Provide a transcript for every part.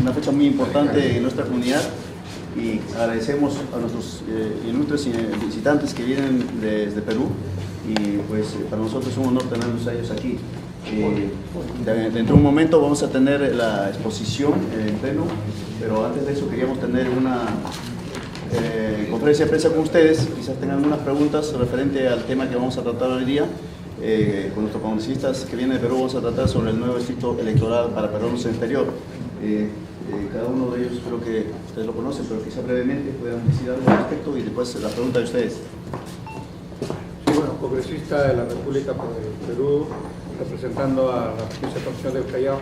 una fecha muy importante en nuestra comunidad y agradecemos a nuestros ilustres visitantes que vienen desde Perú y pues para nosotros es un honor tenerlos a ellos aquí. Dentro de un momento vamos a tener la exposición en pleno, pero antes de eso queríamos tener una conferencia de prensa con ustedes, quizás tengan unas preguntas referente al tema que vamos a tratar hoy día. Con nuestros congresistas que vienen de Perú vamos a tratar sobre el nuevo distrito electoral para peruanos en el exterior. Cada uno de ellos creo que ustedes lo conocen, pero quizás brevemente puedan decir algo al respecto y después la pregunta de ustedes. Sí, bueno, congresista de la República por el Perú, representando a la Comisión del Callao,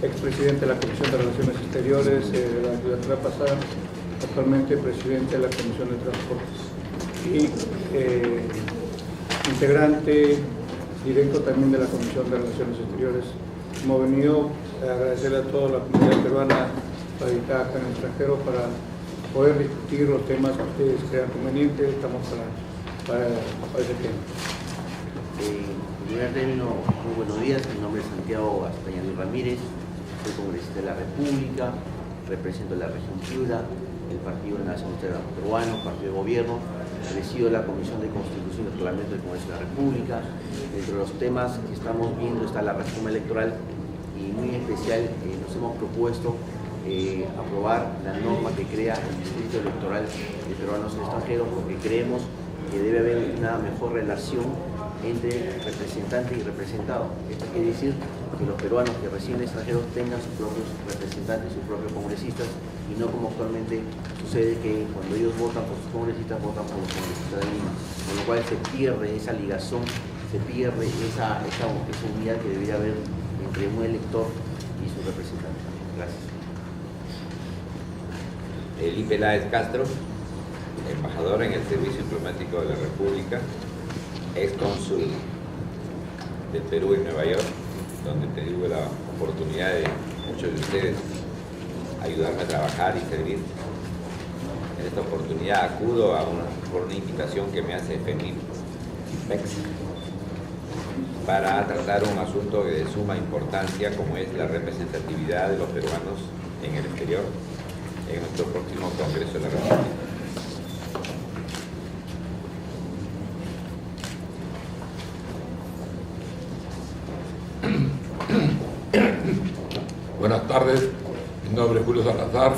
expresidente de la Comisión de Relaciones Exteriores de la legislatura pasada, actualmente presidente de la Comisión de Transportes y integrante directo también de la Comisión de Relaciones Exteriores. Hemos venido a agradecerle a toda la comunidad peruana radicada acá en el extranjero para poder discutir los temas que ustedes crean convenientes. Estamos para ese tema. En primer término, muy buenos días. Mi nombre es Santiago Astañani Ramírez, soy congresista de la República, represento la región Piura, el Partido Nacionalista Peruano, Partido de Gobierno, presido la Comisión de Constitución y Reglamento del Congreso de la República. Entre los temas que estamos viendo está la reforma electoral y muy en especial nos hemos propuesto aprobar la norma que crea el distrito electoral de peruanos en el extranjero porque creemos que debe haber una mejor relación entre representante y representado. Esto quiere decir que los peruanos que residen en el extranjero tengan sus propios representantes, sus propios congresistas y no como actualmente sucede que cuando ellos votan por sus congresistas, votan por los congresistas de Lima, con lo cual se pierde esa ligazón, se pierde esa unidad que debería haber entre un elector y su representante. Gracias. Eli Peláez Castro, embajador en el Servicio Diplomático de la República, ex cónsul del Perú en Nueva York, donde tuve la oportunidad de muchos de ustedes ayudarme a trabajar y servir. En esta oportunidad acudo por una invitación que me hace FEMIPEX para tratar un asunto de suma importancia como es la representatividad de los peruanos en el exterior en nuestro próximo Congreso de la República. Buenas tardes, mi nombre es Julio Salazar,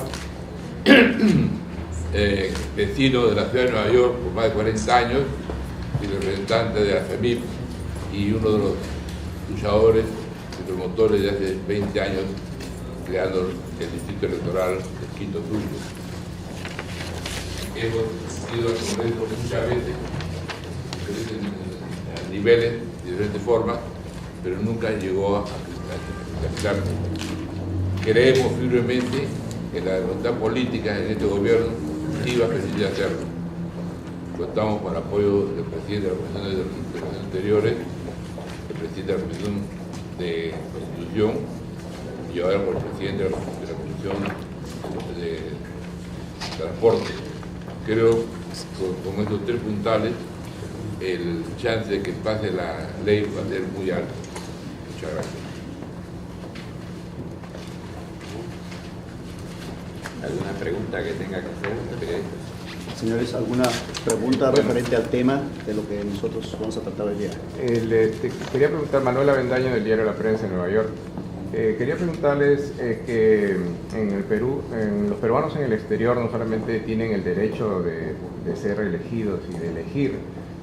vecino de la ciudad de Nueva York por más de 40 años y representante de la FEMIP y uno de los luchadores y promotores de hace 20 años creando el distrito electoral de Quito Sur. Hemos ido al Congreso muchas veces, a niveles, de diferentes formas, pero nunca llegó a capitalizarse. Creemos firmemente que la voluntad política en este gobierno iba a permitir hacerlo. Contamos con el apoyo del presidente de la Comisión de Relaciones Exteriores, el presidente de la Comisión de Constitución y ahora por el presidente de la Comisión de Transporte. Creo que con estos tres puntales el chance de que pase la ley va a ser muy alto. Muchas gracias. ¿Alguna pregunta que tenga que hacer? Señores, ¿alguna pregunta referente al tema de lo que nosotros vamos a tratar hoy día? Quería preguntar, Manuel Avendaño del diario La Prensa de Nueva York. Quería preguntarles que en el Perú, los peruanos en el exterior no solamente tienen el derecho de ser elegidos y de elegir,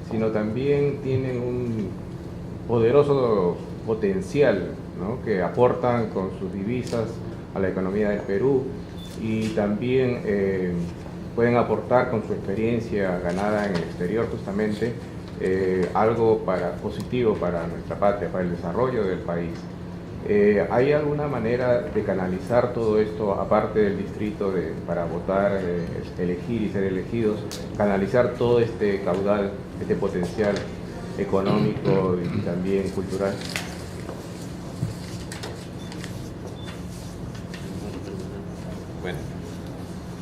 sino también tienen un poderoso potencial, ¿no?, que aportan con sus divisas a la economía del Perú y también pueden aportar con su experiencia ganada en el exterior justamente algo positivo para nuestra patria, para el desarrollo del país. ¿Hay alguna manera de canalizar todo esto, aparte del distrito, para votar, elegir y ser elegidos, canalizar todo este caudal, este potencial económico y también cultural? Bueno,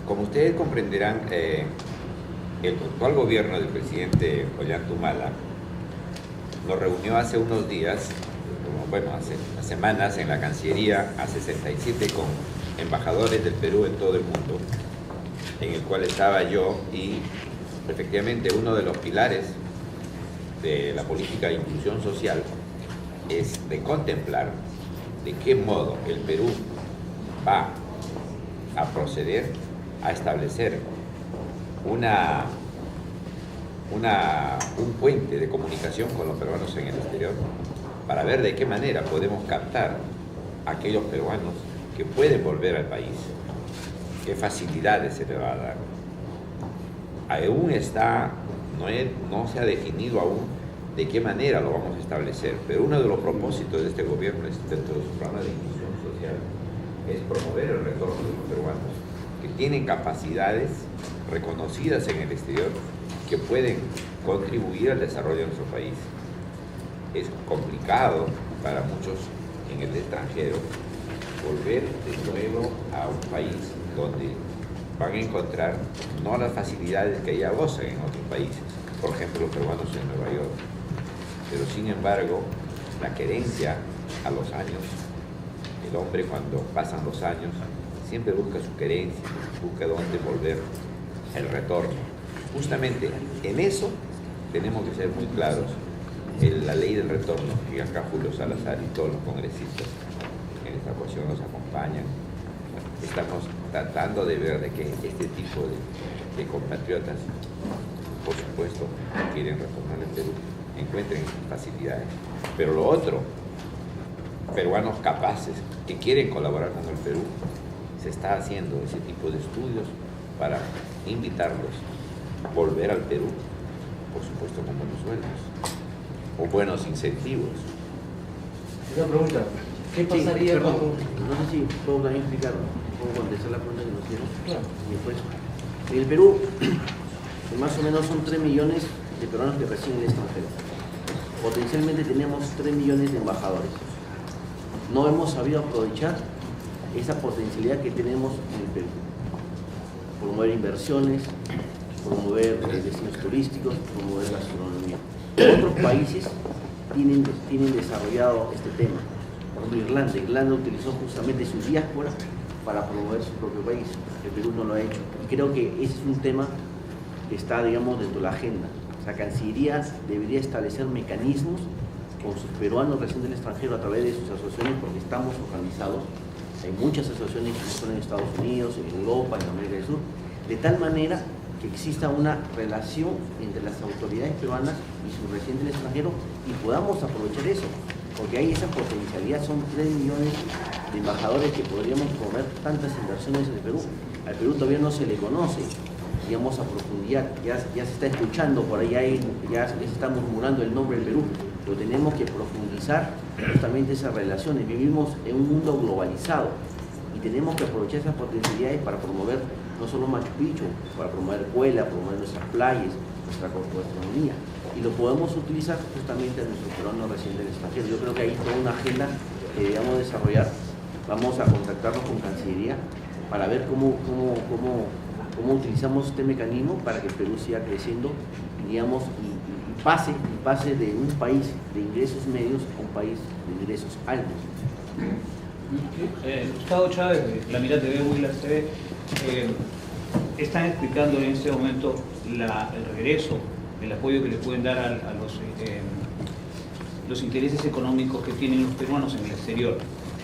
como ustedes comprenderán, el actual gobierno del presidente Ollanta Humala nos reunió hace unos días, como bueno, hace unas semanas en la Cancillería a 67 con embajadores del Perú en todo el mundo, en el cual estaba yo, y efectivamente uno de los pilares de la política de inclusión social es de contemplar de qué modo el Perú va a proceder a establecer un puente de comunicación con los peruanos en el exterior, para ver de qué manera podemos captar a aquellos peruanos que pueden volver al país, qué facilidades se les va a dar. Aún no se ha definido aún de qué manera lo vamos a establecer, pero uno de los propósitos de este gobierno, dentro de su programa de inclusión social, es promover el retorno de los peruanos que tienen capacidades reconocidas en el exterior, que pueden contribuir al desarrollo de nuestro país. Es complicado para muchos en el extranjero volver de nuevo a un país donde van a encontrar no las facilidades que ya gozan en otros países, por ejemplo los peruanos en Nueva York, pero sin embargo la querencia a los años, el hombre cuando pasan los años siempre busca su querencia, busca dónde volver, el retorno. Justamente en eso tenemos que ser muy claros. La ley del retorno, que acá Julio Salazar y todos los congresistas en esta ocasión nos acompañan, estamos tratando de ver de que este tipo de compatriotas, por supuesto, que quieren retornar al Perú, encuentren facilidades. Pero lo otro, peruanos capaces que quieren colaborar con el Perú, se está haciendo ese tipo de estudios para invitarlos a volver al Perú, por supuesto con buenos sueldos o buenos incentivos. Una pregunta, ¿qué pasaría perdón, con...? no sé si puedo también explicar, puedo contestar la pregunta que nos dieron. Claro. En el Perú, más o menos son 3 millones de peruanos que residen en el extranjero. Potencialmente tenemos 3 millones de embajadores. No hemos sabido aprovechar esa potencialidad que tenemos en el Perú. Promover inversiones, promover destinos turísticos, promover gastronomía. Otros países tienen desarrollado este tema. Por ejemplo, Irlanda utilizó justamente su diáspora para promover su propio país. El Perú no lo ha hecho. Y creo que ese es un tema que está, digamos, dentro de la agenda. La Cancillería debería establecer mecanismos con sus peruanos residentes en el extranjero a través de sus asociaciones, porque estamos organizados. Hay muchas asociaciones que son en Estados Unidos, en Europa, en América del Sur, de tal manera que exista una relación entre las autoridades peruanas y sus residentes en el extranjero y podamos aprovechar eso, porque hay esa potencialidad. Son 3 millones de embajadores que podríamos promover tantas inversiones en el Perú. Al Perú todavía no se le conoce, digamos, a profundidad. Ya se está escuchando por ahí, ya se está murmurando el nombre del Perú, pero tenemos que profundizar justamente esas relaciones. Vivimos en un mundo globalizado y tenemos que aprovechar esas potencialidades para promover no solo Machu Picchu, para promover Puebla, promover nuestras playas, nuestra gastronomía, y lo podemos utilizar justamente a nuestros peruanos residentes del extranjero. Yo creo que hay toda una agenda que debemos desarrollar. Vamos a contactarnos con Cancillería para ver cómo utilizamos este mecanismo para que el Perú siga creciendo, digamos, y pase de un país de ingresos medios a un país de ingresos altos. Gustavo Chávez, de La Mirada TV, Huila TV, están explicando en este momento el regreso, el apoyo que le pueden dar a los intereses económicos que tienen los peruanos en el exterior,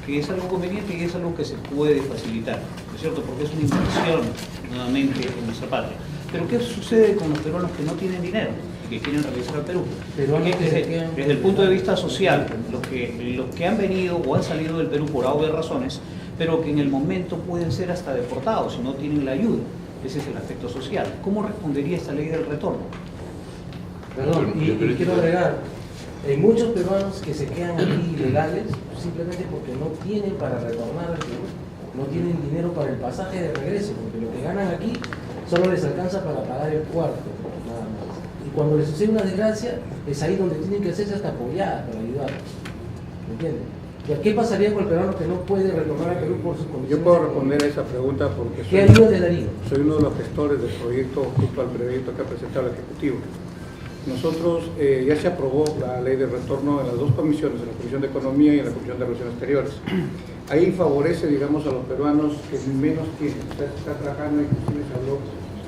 que es algo conveniente y es algo que se puede facilitar, ¿no es cierto? Porque es una inversión nuevamente en nuestra patria. Pero ¿qué sucede con los peruanos que no tienen dinero y que quieren regresar al Perú? Desde el punto de vista social, los que han venido o han salido del Perú por obvias razones, pero que en el momento pueden ser hasta deportados si no tienen la ayuda. Ese es el aspecto social. ¿Cómo respondería esta ley del retorno? Perdón, y quiero agregar, hay muchos peruanos que se quedan aquí ilegales simplemente porque no tienen para retornar al Perú, no tienen dinero para el pasaje de regreso, porque lo que ganan aquí solo les alcanza para pagar el cuarto, nada más. Y cuando les sucede una desgracia, es ahí donde tienen que hacerse hasta apoyadas para ayudarlos. ¿Me entienden? ¿Qué pasaría con el peruano que no puede retornar al Perú por sus condiciones? Yo puedo responder a esa pregunta porque ¿Qué ayuda le daría? soy uno de los gestores del proyecto junto al proyecto que ha presentado el Ejecutivo. nosotros ya se aprobó la ley de retorno en las dos comisiones, en la Comisión de Economía y en la Comisión de Relaciones Exteriores. Ahí favorece, digamos, a los peruanos que menos tienen. Se está trabajando, inclusive se habló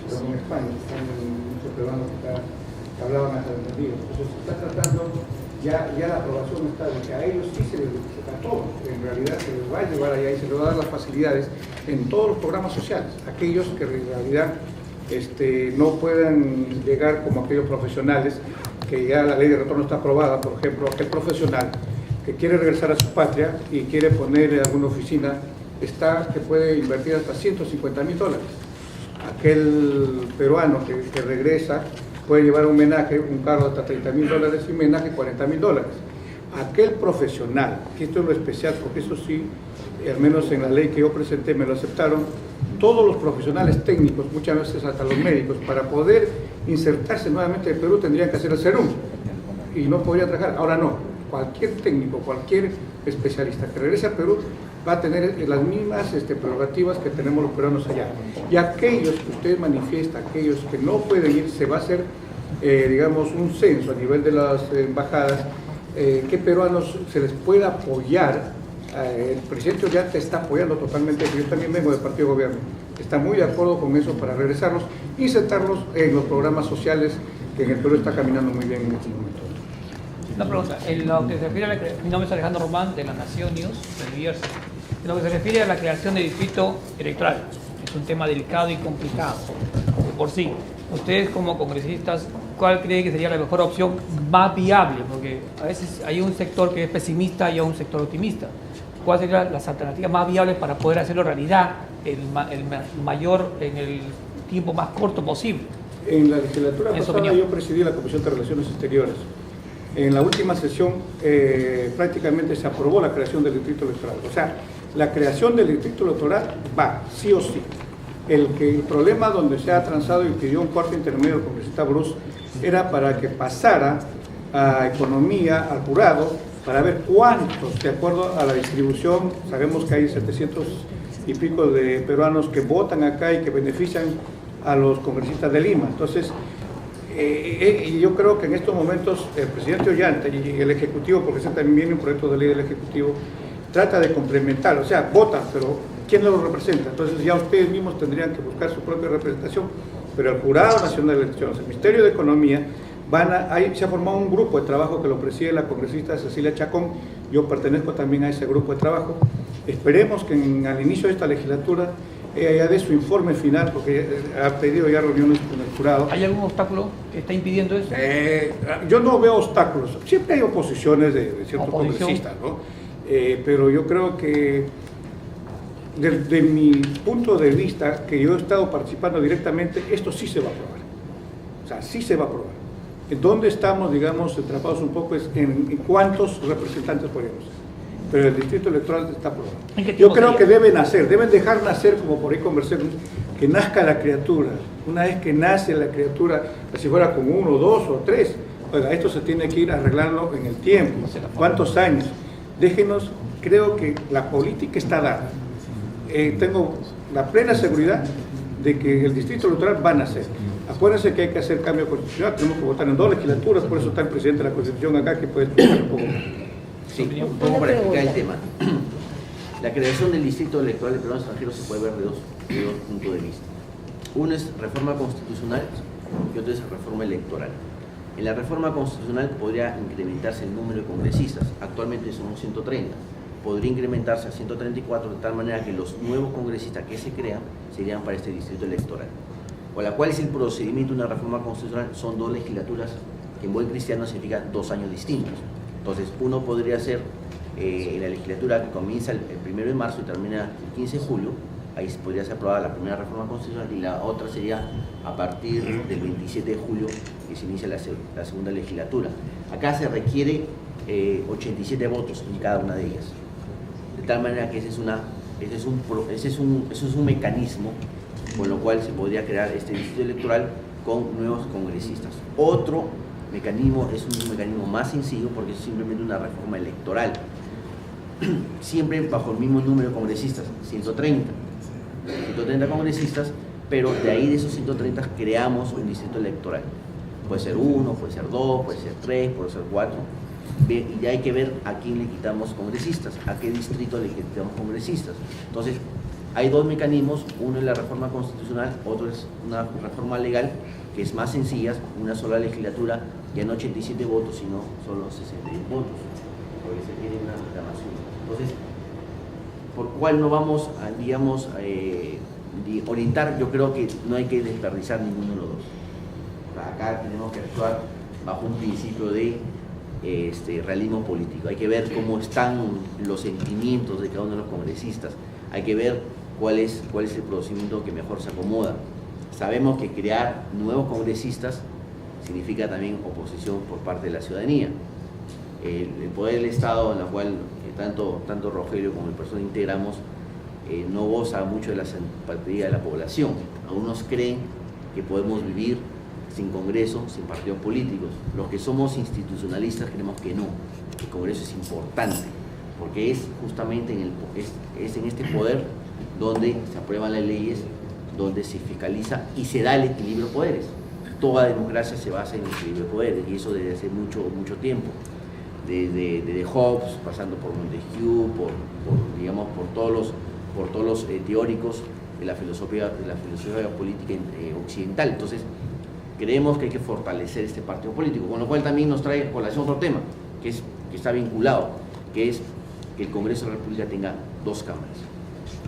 en España, están muchos peruanos que hablaban hasta el día. Entonces se está tratando, ya la aprobación está, de que a ellos sí se les a todos, en realidad se les va a llevar allá y se les va a dar las facilidades en todos los programas sociales, aquellos que en realidad no puedan llegar como aquellos profesionales, que ya la ley de retorno está aprobada, por ejemplo, aquel profesional que quiere regresar a su patria y quiere poner alguna oficina, que puede invertir hasta $150.000. Aquel peruano que regresa puede llevar un menaje, un carro de hasta $30.000 y un menaje $40.000. Aquel profesional, que esto es lo especial, porque eso sí, al menos en la ley que yo presenté me lo aceptaron, todos los profesionales técnicos, muchas veces hasta los médicos, para poder insertarse nuevamente en Perú tendrían que hacer el serum y no podrían trabajar. Ahora no, cualquier técnico, cualquier especialista que regrese a Perú va a tener las mismas prerrogativas que tenemos los peruanos allá. Y aquellos que usted manifiesta, aquellos que no pueden ir, se va a hacer, digamos, un censo a nivel de las embajadas, qué peruanos se les pueda apoyar. El presidente Ollanta está apoyando totalmente, yo también vengo del partido de gobierno, está muy de acuerdo con eso para regresarlos, insertarlos en los programas sociales que en el Perú está caminando muy bien en este momento. Una pregunta, en lo que se refiere a mi nombre es Alejandro Román, de La Nación News, de Diversa. En lo que se refiere a la creación de distrito electoral, es un tema delicado y complicado de por sí. Ustedes como congresistas, ¿cuál cree que sería la mejor opción más viable? Porque a veces hay un sector que es pesimista y hay un sector optimista. ¿Cuáles serían las alternativas más viables para poder hacerlo realidad en el tiempo más corto posible? En la legislatura pasada yo presidí la Comisión de Relaciones Exteriores. En la última sesión prácticamente se aprobó la creación del distrito electoral. O sea, la creación del distrito electoral va, sí o sí. El problema donde se ha transado y pidió un cuarto intermedio del congresista Bruce era para que pasara a economía, al jurado, para ver cuántos, de acuerdo a la distribución, sabemos que hay 700 y pico de peruanos que votan acá y que benefician a los congresistas de Lima. Entonces, yo creo que en estos momentos el presidente Ollanta y el Ejecutivo, porque ese también viene un proyecto de ley del Ejecutivo, trata de complementar, o sea, votan, pero ¿quién no los representa? Entonces ya ustedes mismos tendrían que buscar su propia representación, pero el Jurado Nacional de Elecciones, el Ministerio de Economía, se ha formado un grupo de trabajo que lo preside la congresista Cecilia Chacón, yo pertenezco también a ese grupo de trabajo. Esperemos que al inicio de esta legislatura ella dé su informe final, porque ha pedido ya reuniones con el jurado. ¿Hay algún obstáculo que está impidiendo eso? Yo no veo obstáculos, siempre hay oposiciones de ciertos congresistas, ¿no? Pero yo creo que desde mi punto de vista, que yo he estado participando directamente, esto sí se va a aprobar. O sea, sí se va a aprobar. ¿Dónde estamos, digamos, atrapados un poco es en cuántos representantes podemos ser? Pero el distrito electoral está aprobado. Yo creo que deben dejar nacer, como por ahí conversé, que nazca la criatura. Una vez que nace la criatura, si fuera con 1, 2 o 3, oiga, esto se tiene que ir arreglando en el tiempo. ¿Cuántos años? Déjenos, creo que la política está dada. Tengo la plena seguridad de que el distrito electoral va a nacer. Acuérdense que hay que hacer cambio constitucional, tenemos que votar en 2 legislaturas, por eso está el presidente de la Constitución acá, que puede explicar un poco más. Sí, un poco para explicar el tema. La creación del distrito electoral de peruanos extranjeros se puede ver de dos puntos de vista. Uno es reforma constitucional y otro es reforma electoral. En la reforma constitucional podría incrementarse el número de congresistas, actualmente somos 130, podría incrementarse a 134 de tal manera que los nuevos congresistas que se crean serían para este distrito electoral. O la cual es el procedimiento de una reforma constitucional, son 2 legislaturas que en buen cristiano significa 2 años distintos. Entonces uno podría ser en la legislatura que comienza el 1 de marzo y termina el 15 de julio, ahí podría ser aprobada la primera reforma constitucional y la otra sería a partir del 27 de julio que se inicia la segunda legislatura. Acá se requiere 87 votos en cada una de ellas. De tal manera que ese es un mecanismo con lo cual se podría crear este distrito electoral con nuevos congresistas. Otro mecanismo es un mecanismo más sencillo porque es simplemente una reforma electoral. Siempre bajo el mismo número de congresistas, 130 congresistas, pero de ahí de esos 130 creamos un distrito electoral. Puede ser 1, puede ser 2, puede ser 3, puede ser 4. Y ya hay que ver a quién le quitamos congresistas, a qué distrito le quitamos congresistas. Entonces, hay dos mecanismos, uno es la reforma constitucional, otro es una reforma legal, que es más sencilla, una sola legislatura, ya no 87 votos, sino solo 61 votos, porque se tiene una reclamación. Entonces, ¿por cuál no vamos a, digamos, orientar? Yo creo que no hay que desperdiciar ninguno de los dos. Acá tenemos que actuar bajo un principio de realismo político. Hay que ver cómo están los sentimientos de cada uno de los congresistas. Hay que ver cuál es el procedimiento que mejor se acomoda. Sabemos que crear nuevos congresistas significa también oposición por parte de la ciudadanía. El poder del Estado, en la cual tanto Rogelio como el personal integramos, no goza mucho de la simpatía de la población. Algunos creen que podemos vivir sin Congreso, sin partidos políticos. Los que somos institucionalistas creemos que no. El Congreso es importante, porque es justamente en este poder donde se aprueban las leyes, donde se fiscaliza y se da el equilibrio de poderes. Toda democracia se basa en el equilibrio de poderes, y eso desde hace mucho tiempo. Desde Hobbes, pasando por Montesquieu, por todos los teóricos de la filosofía política occidental. Entonces, creemos que hay que fortalecer este partido político, con lo cual también nos trae colación otro tema, que está vinculado, que es que el Congreso de la República tenga dos cámaras,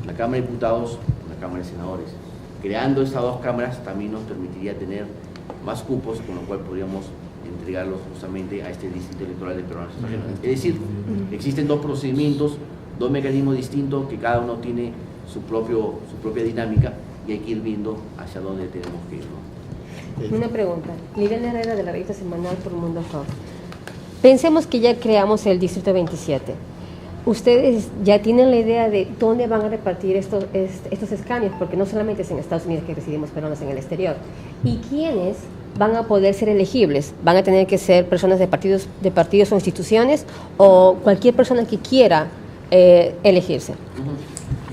una Cámara de Diputados, una Cámara de Senadores. Creando estas dos cámaras también nos permitiría tener más cupos, con lo cual podríamos entregarlos justamente a este distrito electoral de peruanos extranjeros. Es decir, existen dos procedimientos, dos mecanismos distintos, que cada uno tiene su propia dinámica, y hay que ir viendo hacia dónde tenemos que ir, ¿no? Una pregunta. Liliana Herrera, de la revista semanal Por Mundo Joven. Pensemos que ya creamos el distrito 27. ¿Ustedes ya tienen la idea de dónde van a repartir estos escaños? Porque no solamente es en Estados Unidos que residimos peruanos en el exterior. ¿Y quiénes van a poder ser elegibles? ¿Van a tener que ser personas de partidos o instituciones, o cualquier persona que quiera elegirse?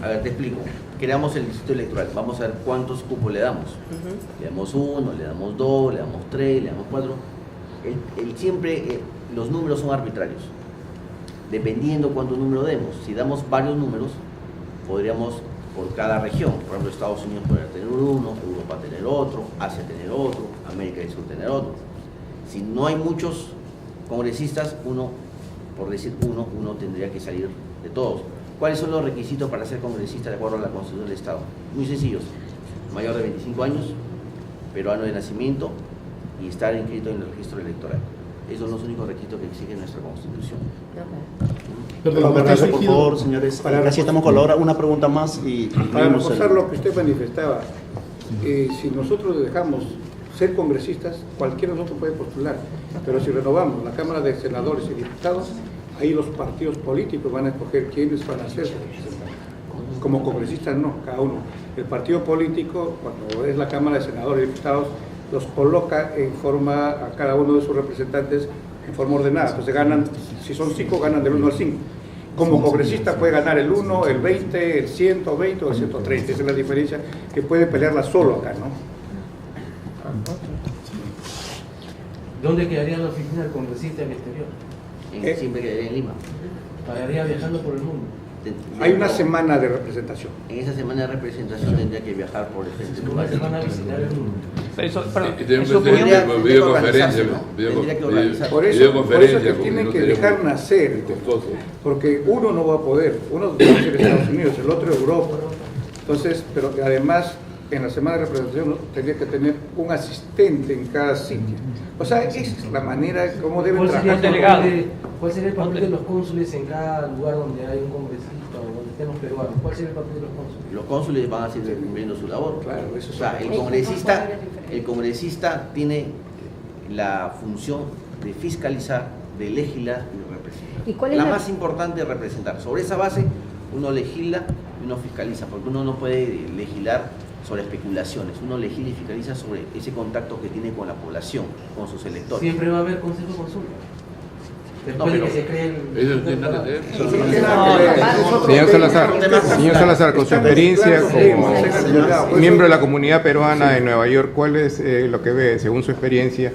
A ver, te explico. Creamos el distrito electoral, vamos a ver cuántos cupos le damos. Le damos 1, le damos 2, le damos 3, le damos 4. Siempre los números son arbitrarios, dependiendo cuánto número demos. Si damos varios números, podríamos, por cada región, por ejemplo, Estados Unidos podría tener uno, Europa tener otro, Asia tener otro, América del Sur tener otro. Si no hay muchos congresistas, por decir uno tendría que salir de todos. ¿Cuáles son los requisitos para ser congresista de acuerdo a la Constitución del Estado? Muy sencillos: mayor de 25 años, peruano de nacimiento, y estar inscrito en el registro electoral. Esos son los únicos requisitos que exige nuestra Constitución. Con permiso, por favor, señores. Así estamos con la hora. Una pregunta más y para reforzar lo que usted manifestaba, si nosotros dejamos ser congresistas, cualquiera de nosotros puede postular, pero si renovamos la Cámara de Senadores y Diputados, ahí los partidos políticos van a escoger quiénes van a ser representantes. Como congresistas no, cada uno. El partido político, cuando es la Cámara de Senadores y Diputados, los coloca en forma, a cada uno de sus representantes en forma ordenada. Entonces ganan, si son 5, ganan del 1 al 5. Como congresista puede ganar el 1, el 20, el 120 o el 130. Esa es la diferencia, que puede pelearla solo acá, ¿no? ¿Dónde quedaría la oficina del congresista en el exterior? Siempre quedaría en Lima. Pagaría viajando por el mundo. Hay una semana de representación. En esa semana de representación tendría que viajar por diferentes lugares. Una semana a visitar el mundo. Videoconferencia. Por eso que tiene que dejar nacer, porque uno no va a poder, uno tiene que ser Estados Unidos, el otro Europa. Entonces, pero además en la semana de representación tendría que tener un asistente en cada sitio. O sea, esa es la manera como deben trabajar. ¿Cuál sería el papel de los cónsules en cada lugar donde hay un congresista o donde estén los peruanos? ¿Cuál sería el papel de los cónsules? Los cónsules van a seguir cumpliendo su labor. Claro, eso o sea, el congresista tiene la función de fiscalizar, de legislar y de representar. ¿Y cuál es la más importante es representar. Sobre esa base uno legisla y uno fiscaliza, porque uno no puede legislar sobre especulaciones, uno legisla y fiscaliza sobre ese contacto que tiene con la población, con sus electores. Siempre va a haber consejo consulta. Después de que se creen... Eso no tiene nada que ver. Señor Salazar, con su experiencia como miembro de la comunidad peruana en Nueva York, ¿cuál es lo que ve, según su experiencia,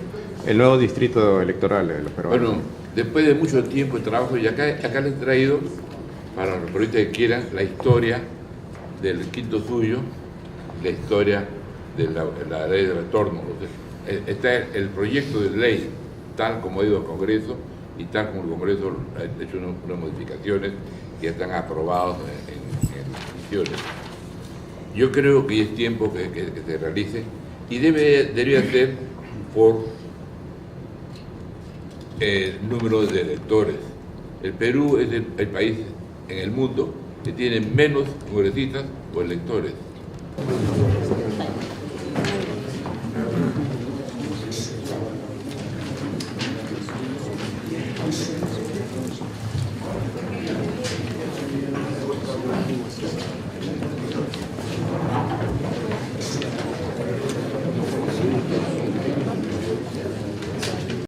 el nuevo distrito electoral de los peruanos? Bueno, después de mucho tiempo de trabajo, y acá les he traído, para los periodistas que quieran, la historia del quinto suyo, la historia de la ley de retorno. Está el proyecto de ley, tal como ha ido al Congreso, y tal como el Congreso ha hecho unas modificaciones que ya están aprobadas en las comisiones. Yo creo que es tiempo que se realice, y debería ser por el número de electores. El Perú es el país en el mundo que tiene menos congresistas o electores.